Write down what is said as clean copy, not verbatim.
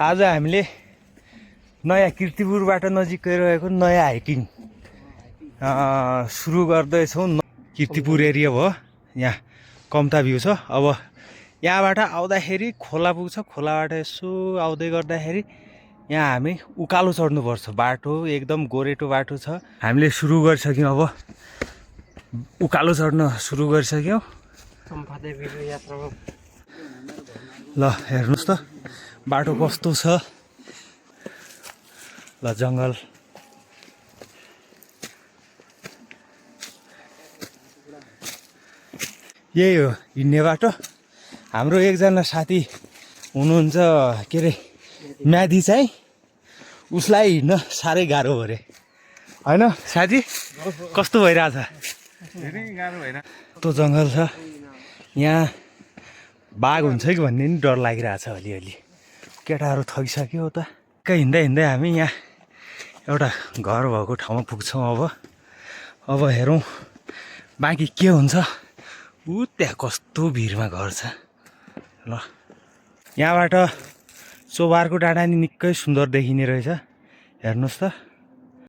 आज हामीले नयाँ कीर्तिपुरबाट नजिकै रहेको नयाँ हाइकिङ सुरु गर्दैछौँ। कीर्तिपुर एरिया भयो, यहाँ कम्ता भ्यू छ। अब यहाँबाट आउँदाखेरि खोला पुग्छ, खोलाबाट यसो आउँदै गर्दाखेरि यहाँ हामी उकालो चढ्नुपर्छ। बाटो एकदम गोरेटो बाटो छ। हामीले सुरु गरिसक्यौँ, अब उकालो चढ्न सुरु गरिसक्यौँ। ल हेर्नुहोस् त बाटो कस्तो छ। ल जङ्गल यही हो हिँड्ने बाटो। हाम्रो एकजना साथी हुनुहुन्छ के अरे म्यादी चाहिँ, उसलाई हिँड्न साह्रै गाह्रो हो अरे, होइन साथी? कस्तो भइरहेछ? धेरै गाह्रो भएन। कस्तो जङ्गल छ यहाँ, बाघ हुन्छ कि भन्ने नि डर लागिरहेछ अलिअलि। केटाहरू थगिसक्यो त। हिँड्दै हिँड्दै हामी यहाँ एउटा घर भएको ठाउँमा पुग्छौँ। अब हेरौँ बाँकी के हुन्छ। त्यहाँ कस्तो भिरमा घर छ। ल यहाँबाट चोबारको डाँडा नि निकै सुन्दर देखिने रहेछ, हेर्नुहोस् त।